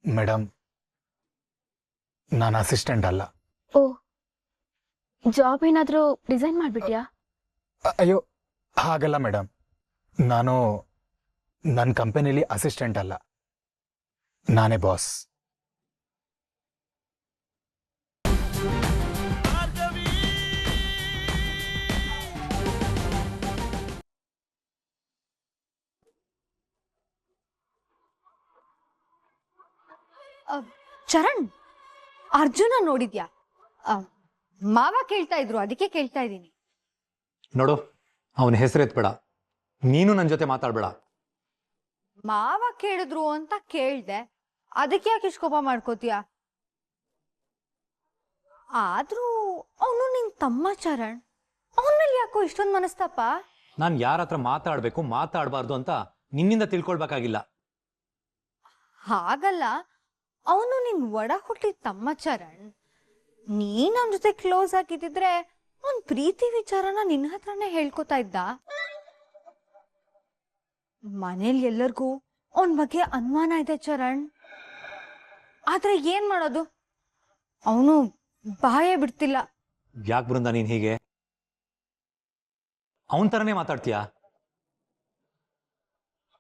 Madam, ನಾನು assistant ಅಲ್ಲ. ಓ, job ಏನಾದರೂ ರಿಸೈನ್ ಮಾಡಿಬಿಟ್ಯಾ? ಅಯ್ಯೋ, ಹಾಗಲ್ಲ ಮೇಡಮ್. ನಾನು ನನ್ನ ಕಂಪನಿಲಿ ಅಸಿಸ್ಟೆಂಟ್ ಅಲ್ಲ, ನಾನೇ ಬಾಸ್. ಚರಣ್, ಅರ್ಜುನ ನೋಡಿದ್ಯಾ? ಮಾವ ಕೇಳ್ತಾ ಇದ್ರು, ಅದಕ್ಕೆ ಕೇಳ್ತಾ ಇದ್ದೀನಿ. ನೋಡು, ಅವನ ಹೆಸರು ಎತ್ಬೇಡ. ನೀನು ನನ್ನ ಜೊತೆ ಮಾತಾಡ್ಬೇಡ. ಮಾವ ಕೇಳಿದ್ರು ಅಂತ ಕೇಳ್ದೆ, ಅದಕ್ಕೆ ಯಾಕೆ ಇಷ್ಟು ಕೋಪ ಮಾಡ್ಕೋತೀಯ? ಆದ್ರೂ ಅವನು ನಿನ್ ತಮ್ಮ ಚರಣ್, ಅವನ ಮೇಲೆ ಯಾಕೋ ಇಷ್ಟೊಂದು ಮನಸ್ತಾಪ? ನಾನು ಯಾರ ಹತ್ರ ಮಾತಾಡ್ಬೇಕು ಮಾತಾಡಬಾರ್ದು ಅಂತ ನಿನ್ನಿಂದ ತಿಳ್ಕೊಳ್ಬೇಕಾಗಿಲ್ಲ. ಹಾಗಲ್ಲ, ಅವನು ನಿನ್ ಒಡ ಹುಟ್ಟಿದ ತಮ್ಮ ಚರಣ್. ನೀನ್ ಅವನ ಜೊತೆ ಕ್ಲೋಸ್ ಆಗಿದ್ದಿದ್ರೆ ಅವನ್ ಪ್ರೀತಿ ವಿಚಾರನ ನಿನ್ನ ಹತ್ರನೇ ಹೇಳ್ಕೊತಾ ಇದ್ದ. ಮನೇಲಿ ಎಲ್ಲರಿಗೂ ಅವನ್ ಬಗ್ಗೆ ಅನುಮಾನ ಇದೆ ಚರಣ್. ಆದ್ರೆ ಏನ್ ಮಾಡೋದು, ಅವನು ಬಾಯೇ ಬಿಡ್ತಿಲ್ಲ. ಯಾಕೆ ಬೃಂದ ನೀನ್ ಹೀಗೆ ಅವನ ತರನೇ ಮಾತಾಡ್ತೀಯಾ?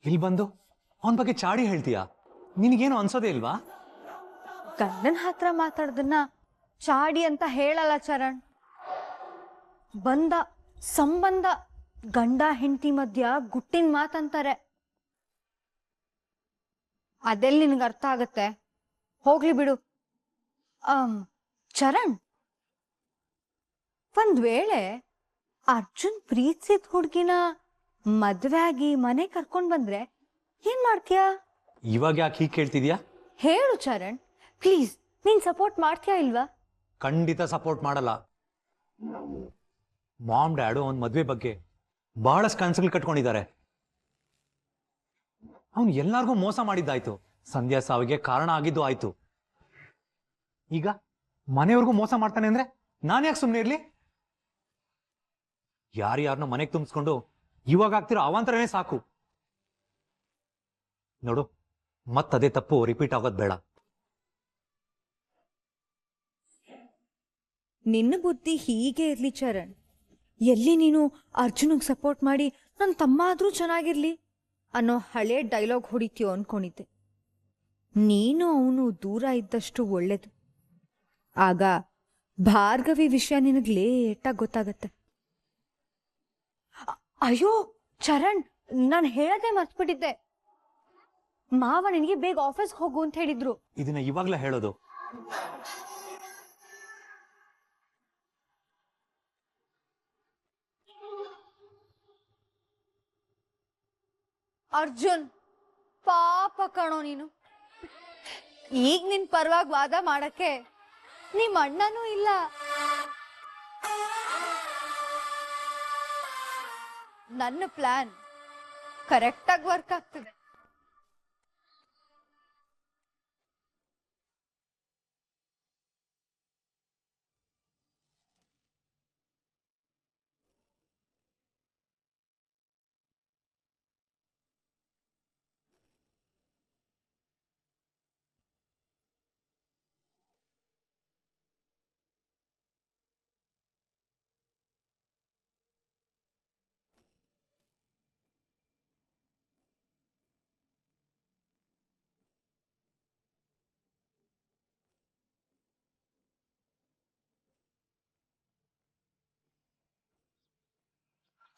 ಇಲ್ಲಿ ಬಂದು ಅವನ ಬಗ್ಗೆ ಚಾಡಿ ಹೇಳ್ತೀಯಾ? ನಿನಗೇನು ಅನ್ಸೋದೇ ಇಲ್ವಾ? ಗಂಡನ ಹತ್ರ ಮಾತಾಡೋದನ್ನ ಚಾಡಿ ಅಂತ ಹೇಳಲ್ಲ ಚರಣ್. ಬಂದ ಸಂಬಂಧ, ಗಂಡ ಹೆಂಡತಿ ಮಧ್ಯ ಗುಟ್ಟಿನ ಮಾತಂತಾರೆ. ಅದೆಲ್ಲಿ ನಿನಗೆ ಅರ್ಥ ಆಗತ್ತೆ? ಹೋಗ್ಲಿ ಬಿಡು. ಚರಣ್, ಒಂದ್ ವೇಳೆ ಅರ್ಜುನ್ ಪ್ರೀತಿಸಿದ ಹುಡ್ಗಿನ ಮದ್ವೆ ಆಗಿ ಮನೆ ಕರ್ಕೊಂಡ್ ಬಂದ್ರೆ ಏನ್ ಮಾಡ್ತೀಯಾ? ಇವಾಗ ಯಾಕೆ ಹೀಗೆ ಕೇಳ್ತಿದ್ಯಾ? ಹೇಳು ಚರಣ್, ಪ್ಲೀಸ್. ನೀನ್ ಸಪೋರ್ಟ್ ಮಾಡ್ತೀಯಾ ಇಲ್ವಾ? ಖಂಡಿತ ಸಪೋರ್ಟ್ ಮಾಡಲ್ಲ. ಮಾಮ್ ಡ್ಯಾಡು ಅವನ ಮದ್ವೆ ಬಗ್ಗೆ ಬಹಳಷ್ಟು ಕನಸುಗಳು ಕಟ್ಕೊಂಡಿದ್ದಾರೆ. ಅವನು ಎಲ್ಲಾರ್ಗೂ ಮೋಸ ಮಾಡಿದ್ದಾಯ್ತು, ಸಂಧ್ಯಾ ಸಾವಿಗೆ ಕಾರಣ ಆಗಿದ್ದು ಆಯ್ತು. ಈಗ ಮನೆಯವ್ರಿಗೂ ಮೋಸ ಮಾಡ್ತಾನೆ ಅಂದ್ರೆ ನಾನು ಯಾಕೆ ಸುಮ್ಮನೆ ಇರ್ಲಿ? ಯಾರ್ಯಾರನ್ನ ಮನೆಗೆ ತುಂಬಿಸ್ಕೊಂಡು ಇವಾಗ ಆಗ್ತಿರೋ ಅವಾಂತರನೇ ಸಾಕು. ನೋಡು, ಮತ್ತದೇ ತಪ್ಪು ರಿಪೀಟ್ ಆಗೋದು ಬೇಡ. ನಿನ್ನ ಬುದ್ಧಿ ಹೀಗೆ ಇರ್ಲಿ ಚರಣ್. ಎಲ್ಲಿ ನೀನು ಅರ್ಜುನಿಗೆ ಸಪೋರ್ಟ್ ಮಾಡಿ ನನ್ನ ತಮ್ಮ ಆದ್ರೂ ಚೆನ್ನಾಗಿರ್ಲಿ ಅನ್ನೋ ಹಳೆ ಡೈಲಾಗ್ ಹೊಡಿತೀಯೋ ಅನ್ಕೊಂಡಿದ್ದೆ. ನೀನು ಅವನು ದೂರ ಇದ್ದಷ್ಟು ಒಳ್ಳೇದು. ಆಗ ಭಾರ್ಗವಿ ವಿಷಯ ನಿನಗೆ ಲೇಟಾಗಿ ಗೊತ್ತಾಗತ್ತೆ. ಅಯ್ಯೋ ಚರಣ್, ನಾನು ಹೇಳದೆ ಮರ್ತ್ಬಿಟ್ಟಿದ್ದೆ. ಮಾವ ನಿನಗೆ ಬೇಗ ಆಫೀಸ್ಗೆ ಹೋಗು ಅಂತ ಹೇಳಿದ್ರು. ಇದನ್ನ ಇವಾಗ್ಲೇ ಹೇಳೋದು? ಅರ್ಜುನ್, ಪಾಪ ಕಣೋ ನೀನು. ಈಗ ನಿನ್ ಪರವಾಗಿ ವಾದ ಮಾಡಕ್ಕೆ ನಿಮ್ಮ ಅಣ್ಣನೂ ಇಲ್ಲ. ನನ್ನ ಪ್ಲಾನ್ ಕರೆಕ್ಟಾಗಿ ವರ್ಕ್ ಆಗ್ತಿದೆ.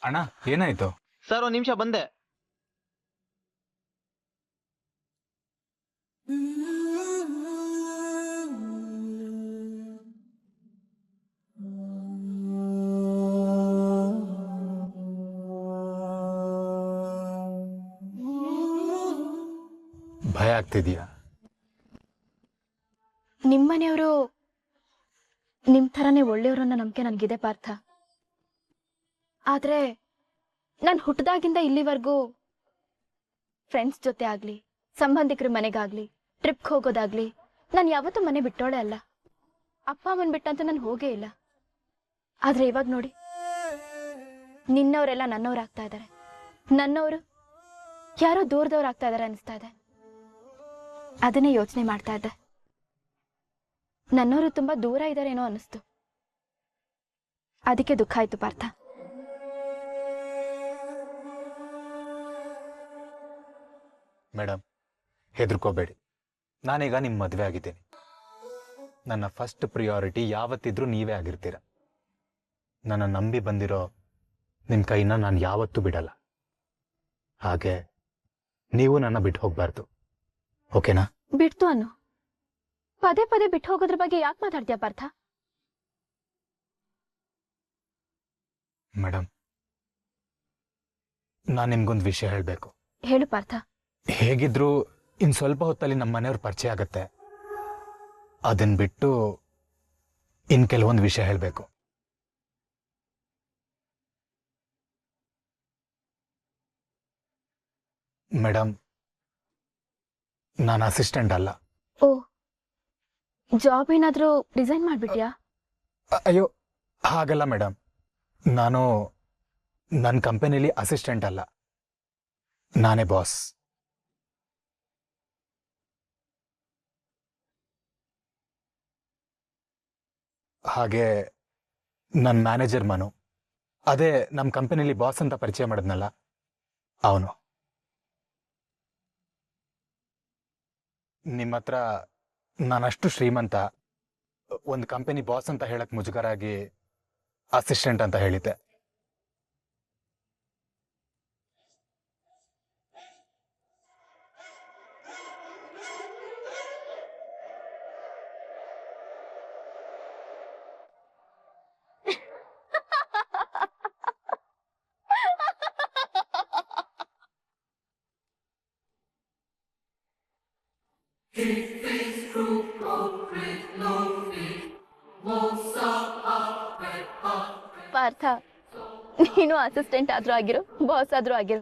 ಅಣ್ಣ, ಏನಾಯ್ತು? ಸರ್, ಒಂದು ನಿಮಿಷ ಬಂದೆ. ಭಯ ಆಗ್ತಿದ್ಯಾ? ನಿಮ್ಮನೆಯವರು ನಿಮ್ಮ ಥರನೇ ಒಳ್ಳೆಯವರು ಅನ್ನೋ ನಂಬಿಕೆ ನನಗಿದೆ ಪಾರ್ಥ. ಆದರೆ ನಾನು ಹುಟ್ಟಿದಾಗಿಂದ ಇಲ್ಲಿವರೆಗೂ ಫ್ರೆಂಡ್ಸ್ ಜೊತೆ ಆಗಲಿ, ಸಂಬಂಧಿಕರ ಮನೆಗಾಗಲಿ, ಟ್ರಿಪ್ಗೆ ಹೋಗೋದಾಗಲಿ, ನಾನು ಯಾವತ್ತೂ ಮನೆ ಬಿಟ್ಟೋಳೆ ಅಲ್ಲ. ಅಪ್ಪ ಅಮ್ಮನ ಬಿಟ್ಟಂತ ನಾನು ಹೋಗೇ ಇಲ್ಲ. ಆದರೆ ಇವಾಗ ನೋಡಿ, ನಿನ್ನವರೆಲ್ಲ ನನ್ನವ್ರು ಆಗ್ತಾ ಇದ್ದಾರೆ, ನನ್ನವರು ಯಾರೋ ದೂರದವ್ರು ಆಗ್ತಾ ಇದ್ದಾರೆ ಅನಿಸ್ತಾ ಇದೆ. ಅದನ್ನೇ ಯೋಚನೆ ಮಾಡ್ತಾ ಇದ್ದೆ. ನನ್ನವರು ತುಂಬಾ ದೂರ ಇದ್ದಾರೇನೋ ಅನ್ನಿಸ್ತು. ಅದಕ್ಕೆ ದುಃಖ ಆಯ್ತು ಪಾರ್ಥ. ಮೇಡಮ್, ಹೆದರ್ಕೋಬೇಡಿ. ನಾನೀಗ ನಿಮ್ಮ ಮದುವೆ ಆಗಿದ್ದೀನಿ. ನನ್ನ ಫಸ್ಟ್ ಪ್ರಿಯಾರಿಟಿ ಯಾವತ್ತಿದ್ರೂ ನೀವೇ ಆಗಿರ್ತೀರ. ನನ್ನ ನಂಬಿ ಬಂದಿರೋ ನಿಮ್ಮ ಕೈನ ನಾನು ಯಾವತ್ತೂ ಬಿಡಲ್ಲ. ಹಾಗೆ ನೀವು ನನ್ನ ಬಿಟ್ಟು ಹೋಗ್ಬಾರ್ದು, ಓಕೆನಾ? ಬಿಡ್ತು ಅನ್ನು. ಪದೇ ಪದೇ ಬಿಟ್ಟು ಹೋಗೋದ್ರ ಬಗ್ಗೆ ಯಾಕೆ ಮಾತಾಡ್ತೀಯ ಪಾರ್ಥ? ಮೇಡಮ್, ನಾನು ನಿಮ್ಗೊಂದು ವಿಷಯ ಹೇಳಬೇಕು. ಹೇಳು ಪಾರ್ಥ. ಹೇಗಿದ್ರು ಇನ್ನು ಸ್ವಲ್ಪ ಹೊತ್ತಲ್ಲಿ ನಮ್ಮ ಮನೆಯವ್ರ ಪರಿಚಯ ಆಗತ್ತೆ. ಅದನ್ನ ಬಿಟ್ಟು ಇನ್ನು ಕೆಲವೊಂದು ವಿಷಯ ಹೇಳಬೇಕು. ಮೇಡಮ್, ನಾನು ಅಸಿಸ್ಟೆಂಟ್ ಅಲ್ಲ. ಓ, ಜಾಬ್ ಏನಾದರೂ ರಿಸೈನ್ ಮಾಡ್ಬಿಟ್ಯಾ? ಅಯ್ಯೋ, ಹಾಗಲ್ಲ ಮೇಡಮ್. ನಾನು ನನ್ನ ಕಂಪನಿಲಿ ಅಸಿಸ್ಟೆಂಟ್ ಅಲ್ಲ, ನಾನೇ ಬಾಸ್. ಹಾಗೆ ನನ್ನ ಮ್ಯಾನೇಜರ್ ಮನು, ಅದೇ ನಮ್ಮ ಕಂಪನಿಲಿ ಬಾಸ್ ಅಂತ ಪರಿಚಯ ಮಾಡಿದ್ನಲ್ಲ, ಅವನು. ನಿಮ್ಮ ಹತ್ರ ನಾನಷ್ಟು ಶ್ರೀಮಂತ, ಒಂದು ಕಂಪನಿ ಬಾಸ್ ಅಂತ ಹೇಳಕ್ ಮುಜುಗರ ಆಗಿ ಅಸಿಸ್ಟೆಂಟ್ ಅಂತ ಹೇಳಿದ್ದೆ. ಪಾರ್ಥ, ನೀನು ಅಸಿಸ್ಟೆಂಟ್ ಆದ್ರೂ ಆಗಿರು, ಬಾಸ್ ಆದ್ರೂ ಆಗಿರು,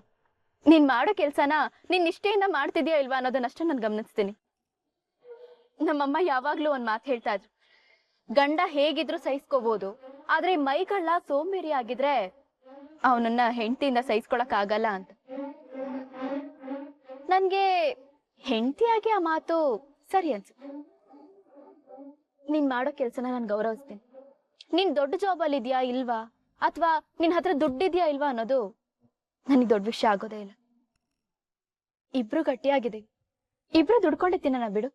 ನೀನ್ ಮಾಡೋ ಕೆಲ್ಸನ ನೀನ್ ನಿಷ್ಠೆಯಿಂದ ಮಾಡ್ತಿದ್ಯಾ ಇಲ್ವಾ ಅನ್ನೋದನ್ನಷ್ಟೇ ನಾನು ಗಮನಿಸ್ತೀನಿ. ನಮ್ಮಮ್ಮ ಯಾವಾಗ್ಲೂ ಒಂದ್ ಮಾತು ಹೇಳ್ತಾ ಇದ್ರು, ಗಂಡ ಹೇಗಿದ್ರು ಸಹಿಸ್ಕೋಬಹುದು, ಆದ್ರೆ ಮೈಗಳ್ಳ ಸೋಂಬೇರಿ ಆಗಿದ್ರೆ ಅವನನ್ನ ಹೆಂಡತಿಯಿಂದ ಸಹಿಸ್ಕೊಳಕ್ ಆಗಲ್ಲ ಅಂತ. ನನ್ಗೆ ಹೆಂಡತಿಯಾಗಿ ಆ ಮಾತು ಸರಿ ಅನ್ಸುತ್ತೆ. ನೀನ್ ಮಾಡೋ ಕೆಲ್ಸನ ನಾನು ಗೌರವಿಸ್ತೀನಿ. ನೀನ್ ದೊಡ್ಡ ಜಾಬ್ ಅಲ್ಲಿ ಇದೆಯಾ ಇಲ್ವಾ, ಅಥವಾ ನಿನ್ ಹತ್ರ ದುಡ್ಡಿದ್ಯಾ ಇಲ್ವಾ ಅನ್ನೋದು ನನಗೆ ದೊಡ್ಡ ವಿಷಯ ಆಗೋದೇ ಇಲ್ಲ. ಇಬ್ರು ಗಟ್ಟಿಯಾಗಿದ್ದೀವಿ, ಇಬ್ರು ದುಡ್ಕೊಂಡೆ ತಿನ್ನೋಣ ಬಿಡು.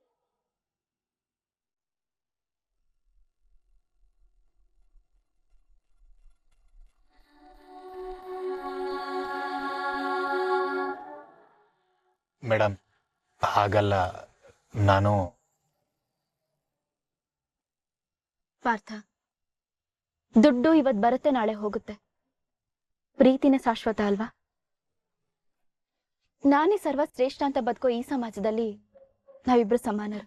ಮೇಡಮ್, ಹಾಗಲ್ಲ. ನಾನು ಪಾರ್ಥ, ದುಡ್ಡು ಇವತ್ ಬರುತ್ತೆ, ನಾಳೆ ಹೋಗುತ್ತೆ. ಪ್ರೀತಿನೇ ಶಾಶ್ವತ ಅಲ್ವಾ? ನಾನೇ ಸರ್ವಶ್ರೇಷ್ಠ ಅಂತ ಬದುಕೋ ಈ ಸಮಾಜದಲ್ಲಿ ನಾವಿಬ್ರು ಸಮಾನರು.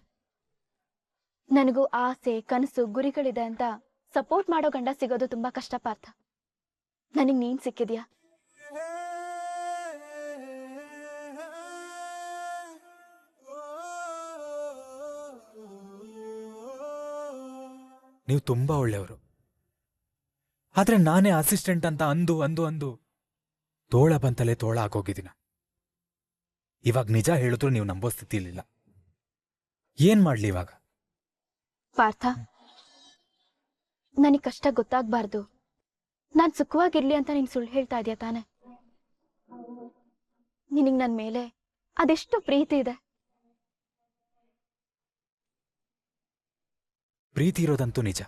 ನನಗೂ ಆಸೆ, ಕನಸು, ಗುರಿಗಳಿದೆ ಅಂತ ಸಪೋರ್ಟ್ ಮಾಡೋ ಗಂಡ ಸಿಗೋದು ತುಂಬಾ ಕಷ್ಟ ಪಾರ್ಥ. ನನಗ್ ನೀನ್ ಸಿಕ್ಕಿದ್ಯಾ. ನೀವು ತುಂಬಾ ಒಳ್ಳೆಯವರು. ಆದ್ರೆ ನಾನೇ ಅಸಿಸ್ಟೆಂಟ್ ಅಂತ ಅಂದು ಅಂದು ಅಂದು ತೋಳ ಬಂತಲೇ ತೋಳ ಹಾಕೋಗಿದ್ದೀನ. ಇವಾಗ ನಿಜ ಹೇಳಿದ್ರು ನೀವು ನಂಬೋ ಸ್ಥಿತಿಲಿಲ್ಲ. ಏನ್ ಮಾಡ್ಲಿ ಇವಾಗ? ಪಾರ್ಥ, ನನಗ್ ಕಷ್ಟ ಗೊತ್ತಾಗ್ಬಾರ್ದು, ನಾನ್ ಸುಖವಾಗಿರ್ಲಿ ಅಂತ ನೀನ್ ಸುಳ್ಳು ಹೇಳ್ತಾ ಇದೀಯ ತಾನೆ? ನಿನಗ್ ನನ್ ಮೇಲೆ ಅದೆಷ್ಟು ಪ್ರೀತಿ ಇದೆ. ಪ್ರೀತಿ ಇರೋದಂತೂ ನಿಜ,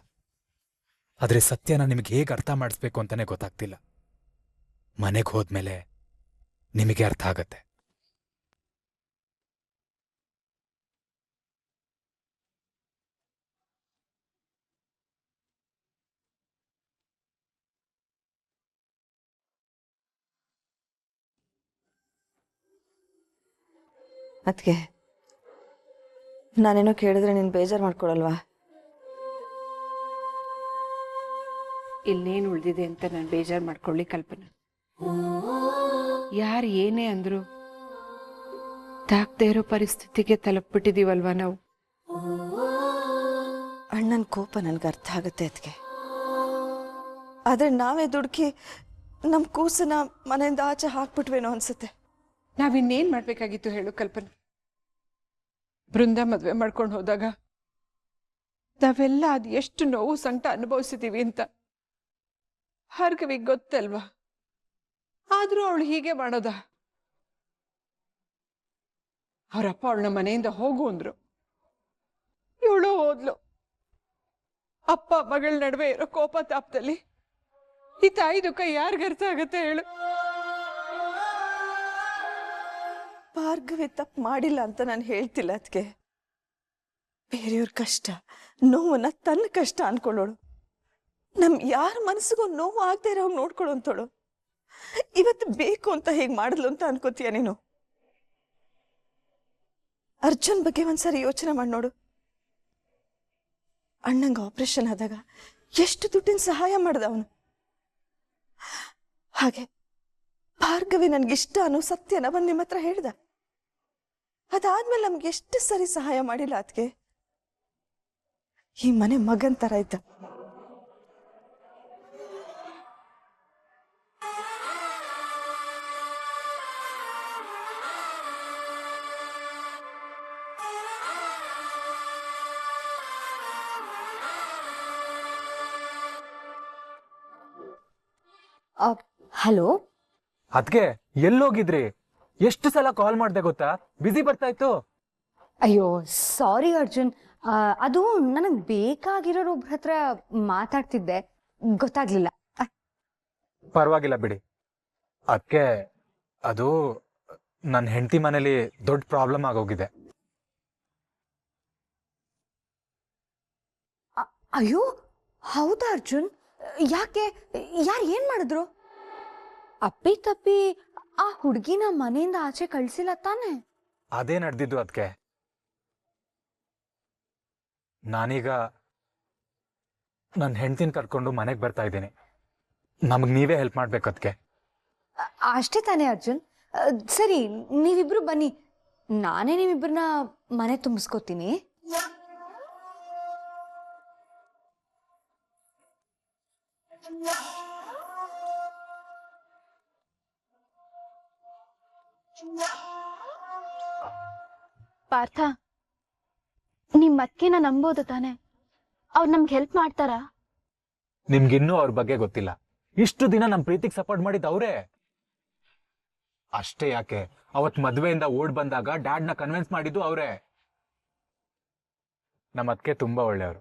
ಆದ್ರೆ ಸತ್ಯನ ನಿಮಗೆ ಹೇಗೆ ಅರ್ಥ ಮಾಡಿಸ್ಬೇಕು ಅಂತಾನೆ ಗೊತ್ತಾಗ್ತಿಲ್ಲ. ಮನೆಗೆ ಹೋದ್ಮೇಲೆ ನಿಮಗೆ ಅರ್ಥ ಆಗತ್ತೆ. ಅದಕ್ಕೆ ನಾನೇನೋ ಕೇಳಿದ್ರೆ ನೀನು ಬೇಜಾರು ಮಾಡ್ಕೊಳಲ್ವಾ? ಇನ್ನೇನು ಉಳಿದಿದೆ ಅಂತ ನಾನು ಬೇಜಾರು ಮಾಡ್ಕೊಳ್ಳಿ ಕಲ್ಪನಾ. ಯಾರು ಏನೇ ಅಂದ್ರು ತಾಕ್ದೇ ಇರೋ ಪರಿಸ್ಥಿತಿಗೆ ತಲುಪಿಬಿಟ್ಟಿದೀವಲ್ವಾ ನಾವು. ಅಣ್ಣನ ಕೋಪ ನನಗೆ ಅರ್ಥ ಆಗುತ್ತೆ ಅದಕ್ಕೆ. ಆದರೆ ನಾವೇ ದುಡುಕಿ ನಮ್ಮ ಕೂಸನ್ನ ಮನೆಯಿಂದ ಆಚೆ ಹಾಕ್ಬಿಟ್ವೇನೋ ಅನ್ಸುತ್ತೆ. ನಾವಿನ್ನೇನು ಮಾಡಬೇಕಾಗಿತ್ತು ಹೇಳು ಕಲ್ಪನಾ? ಬೃಂದ ಮದ್ವೆ ಮಾಡ್ಕೊಂಡು ಹೋದಾಗ ನಾವೆಲ್ಲ ಅದು ಎಷ್ಟು ನೋವು ಸಂಕಟ ಅನುಭವಿಸಿದೀವಿ ಅಂತ ಭಾರ್ಗವಿಗೆ ಗೊತ್ತಲ್ವಾ? ಆದ್ರೂ ಅವಳು ಹೀಗೆ ಮಾಡೋದ? ಅವರಪ್ಪ ಅವಳನ್ನ ಮನೆಯಿಂದ ಹೋಗು ಅಂದ್ರು, ಇವಳು ಹೋದ್ಲು. ಅಪ್ಪ ಮಗಳ ನಡುವೆ ಇರೋ ಕೋಪ ತಾಪದಲ್ಲಿ ಈ ತಾಯಿ ದುಃಖ ಯಾರಿಗ ಅರ್ಥ ಆಗತ್ತೆ ಹೇಳು? ಭಾರ್ಗವಿ ತಪ್ಪು ಮಾಡಿಲ್ಲ ಅಂತ ನಾನು ಹೇಳ್ತಿಲ್ಲ. ಅದಕ್ಕೆ ಬೇರೆಯವ್ರ ಕಷ್ಟ ನೋವನ್ನ ತನ್ನ ಕಷ್ಟ ಅನ್ಕೊಳ್ಳೋಳು. ನಮ್ ಯಾರ ಮನಸ್ಸಿಗೂ ನೋವು ಆಗದೆ ಇರೋ ನೋಡ್ಕೊಳ್ಳೋ ಅಂತೋಳು. ಇವತ್ತು ಬೇಕು ಅಂತ ಹೇಗೆ ಮಾಡಿದ್ಲು ಅಂತ ಅನ್ಕೋತೀಯ ನೀನು? ಅರ್ಜುನ್ ಬಗ್ಗೆ ಒಂದ್ಸರಿ ಯೋಚನೆ ಮಾಡಿ ನೋಡು. ಅಣ್ಣಂಗ ಆಪರೇಷನ್ ಆದಾಗ ಎಷ್ಟು ದುಡ್ಡಿನ ಸಹಾಯ ಮಾಡ್ದ ಅವನು. ಹಾಗೆ ಭಾರ್ಗವಿ ನನ್ಗಿಷ್ಟ ಅನ್ನೋ ಸತ್ಯನ ಬಂದು ನಿಮ್ಮ ಹತ್ರ ಹೇಳ್ದ. ಅದಾದ್ಮೇಲೆ ನಮ್ಗೆ ಎಷ್ಟು ಸರಿ ಸಹಾಯ ಮಾಡಿಲ್ಲ. ಅದಕ್ಕೆ ಈ ಮನೆ ಮಗನ್ ತರ ಇದ್ದ. ಹಲೋ, ಅದ್ಕೆ ಎಲ್ಲೋಗಿದ್ರಿ? ಎಷ್ಟು ಸಲ ಕಾಲ್ ಮಾಡ್ದೆ ಗೊತ್ತಾ? ಬಿಸಿ ಬರ್ತಾ ಇತ್ತು. ಅಯ್ಯೋ ಸಾರಿ ಅರ್ಜುನ್, ಅದು ನನಗೆ ಬೇಕಾಗಿರೋರೊಬ್ರ ಹತ್ರ ಮಾತಾಡ್ತಿದ್ದೆ, ಗೊತ್ತಾಗ್ಲಿಲ್ಲ. ಪರವಾಗಿಲ್ಲ ಬಿಡಿ. ಅದಕ್ಕೆ ಅದು ನನ್ನ ಹೆಂಡತಿ ಮನೇಲಿ ದೊಡ್ಡ ಪ್ರಾಬ್ಲಮ್ ಆಗೋಗಿದೆ. ಅಯ್ಯೋ ಹೌದಾ ಅರ್ಜುನ್? ಯಾಕೆ? ಯಾರು ಏನ್ ಮಾಡಿದ್ರು? ಅಪ್ಪಿ ತಪ್ಪಿ ಆ ಹುಡುಗಿನ ಮನೆಯಿಂದ ಆಚೆ ಕಳ್ಸಿಲ್ಲ ತಾನೆ? ಅದೇ ನಡೆದಿದ್ದು. ಅದಕ್ಕೆ ನಾನೀಗ ನನ್ನ ಹೆಂಡತಿನ ಕರ್ಕೊಂಡು ಮನೆಗೆ ಬರ್ತಾ ಇದ್ದೀನಿ. ನಮಗ್ ನೀವೇ ಹೆಲ್ಪ್ ಮಾಡ್ಬೇಕು. ಅದಕ್ಕೆ ಅಷ್ಟೇ ತಾನೇ ಅರ್ಜುನ್? ಸರಿ, ನೀವಿಬ್ರು ಬನ್ನಿ, ನಾನೇ ನೀವಿಬ್ರನ್ನ ಮನೆ ತುಂಬಿಸ್ಕೋತೀನಿ. ಪಾರ್ಥ, ನಿಮ್ ಅಕ್ಕಿನ ನಂಬೋದು ತಾನೆ? ಅವ್ರು ನಮ್ಗೆ ಹೆಲ್ಪ್ ಮಾಡ್ತಾರಾ? ನಿಮ್ಗಿನ್ನೂ ಅವ್ರ ಬಗ್ಗೆ ಗೊತ್ತಿಲ್ಲ. ಇಷ್ಟು ದಿನ ನಮ್ ಪ್ರೀತಿಗೆ ಸಪೋರ್ಟ್ ಮಾಡಿದ್ ಅವ್ರೇ. ಅಷ್ಟೇ ಯಾಕೆ, ಅವತ್ ಮದ್ವೆಯಿಂದ ಓಡ್ ಬಂದಾಗ ಡ್ಯಾಡ್ನ ಕನ್ವಿನ್ಸ್ ಮಾಡಿದ್ದು ಅವ್ರೇ. ನಮ್ಮ ಅದಕ್ಕೆ ತುಂಬಾ ಒಳ್ಳೆಯವರು.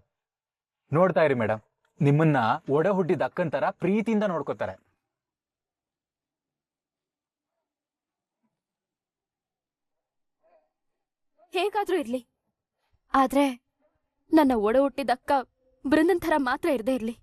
ನೋಡ್ತಾ ಇರಿ ಮೇಡಮ್, ನಿಮ್ಮನ್ನ ಒಡ ಹುಟ್ಟಿದ ಅಕ್ಕನ್ ತರ ಪ್ರೀತಿಯಿಂದ ನೋಡ್ಕೋತಾರೆ. ಹೇಗಾದ್ರೂ ಇರ್ಲಿ, ಆದ್ರೆ ನನ್ನ ಒಡ ಹುಟ್ಟಿದ ಅಕ್ಕ ಬೃಂದನ್ ಥರ ಮಾತ್ರ ಇರದೇ ಇರ್ಲಿ.